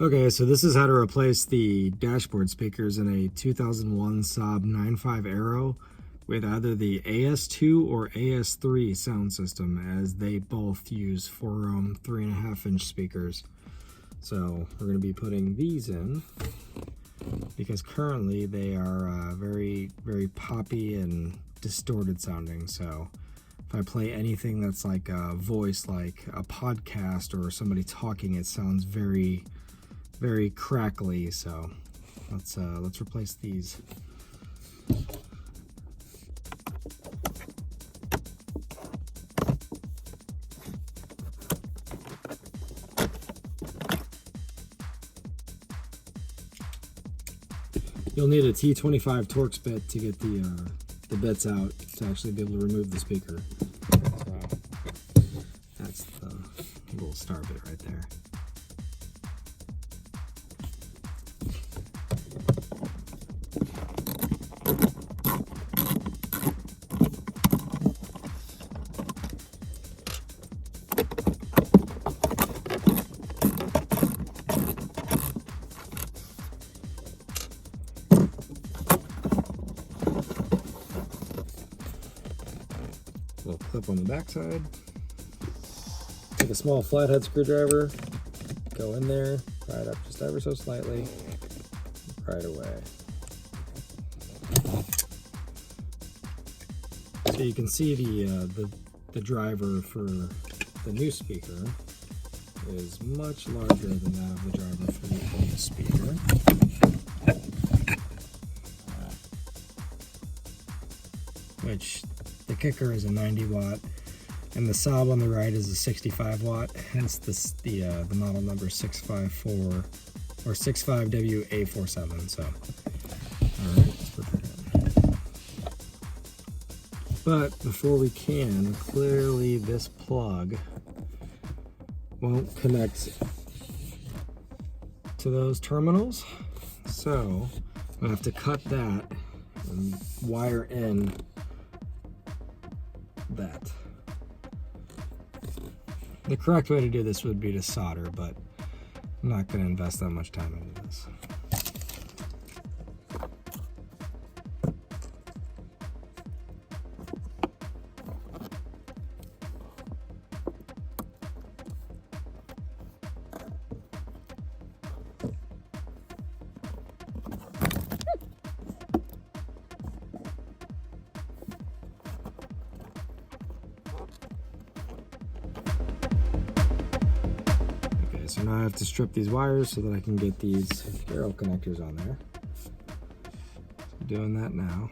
Okay, so this is how to replace the dashboard speakers in a 2001 Saab 9.5 Aero with either the as2 or as3 sound system, as they both use 4-ohm 3.5-inch speakers. So we're going to be putting these in because currently they are very poppy and distorted sounding. So if I play anything that's like a voice, like a podcast or somebody talking, it sounds very crackly. So let's replace these. You'll need a T25 Torx bit to get the bits out to actually be able to remove the speaker. So that's the little star bit right there. Little clip on the back side. Take a small flathead screwdriver, go in there, pry it up just ever so slightly, pry it away. So you can see the driver for the new speaker is much larger than that of the driver for the old speaker. Which the kicker is a 90 watt, and the Saab on the right is a 65 watt. Hence the model number 654 or 65WA47. So, all right, let's put that in. But before we can, clearly this plug won't connect to those terminals. So I'm gonna have to cut that and wire in that. The correct way to do this would be to solder, but I'm not going to invest that much time into this. So now I have to strip these wires so that I can get these aero connectors on there. So I'm doing that now.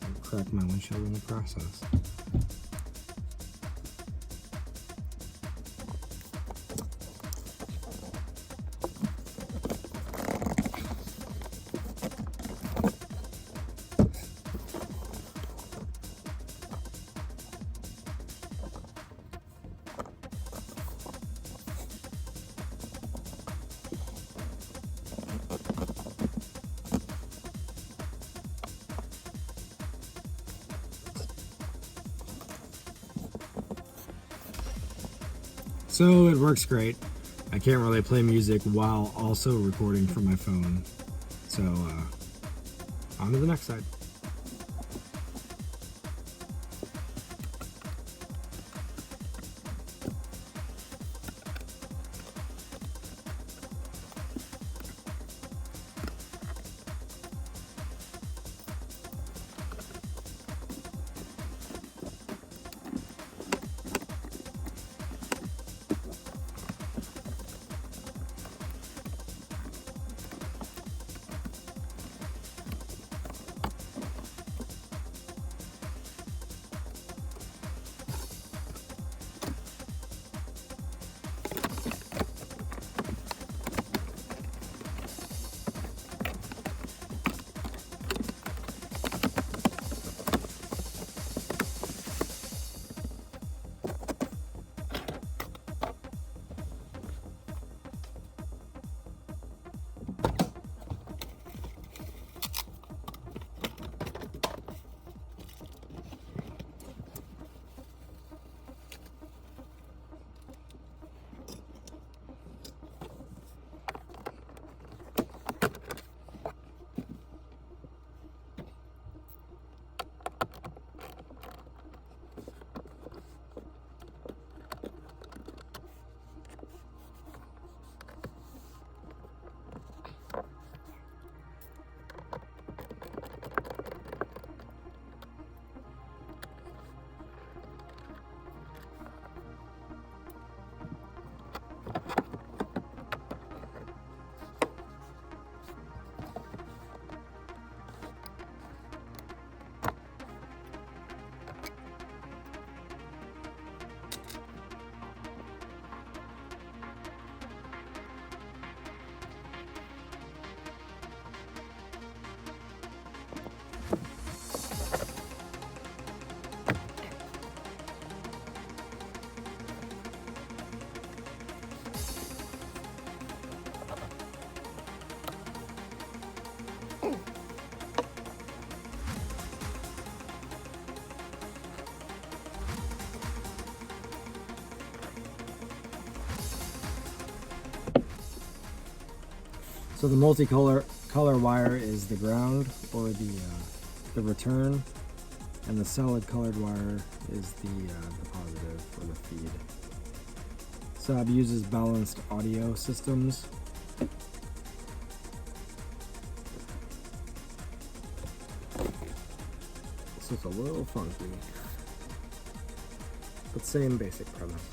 I'll crack my windshield in the process. So it works great. I can't really play music while also recording from my phone. So on to the next side. So the color wire is the ground or the return, and the solid colored wire is the positive or the feed. Saab uses balanced audio systems. So it's a little funky, but same basic premise.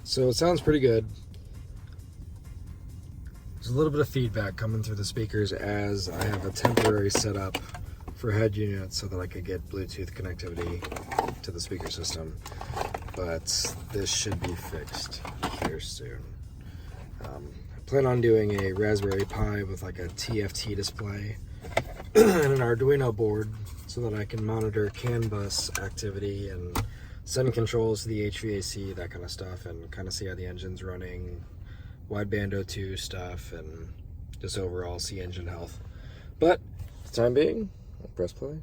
So it sounds pretty good. There's a little bit of feedback coming through the speakers as I have a temporary setup for head units so that I could get Bluetooth connectivity to the speaker system. But this should be fixed here soon. I plan on doing a Raspberry Pi with like a TFT display and an Arduino board so that I can monitor CAN bus activity and send controls to the HVAC, that kind of stuff, and kind of see how the engine's running, wideband O2 stuff, and just overall see engine health. But for the time being, I'll press play.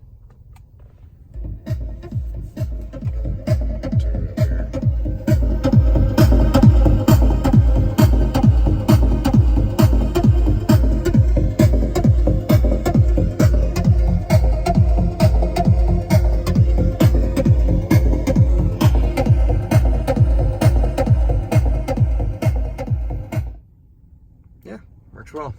Turn it up here. Yeah, works well.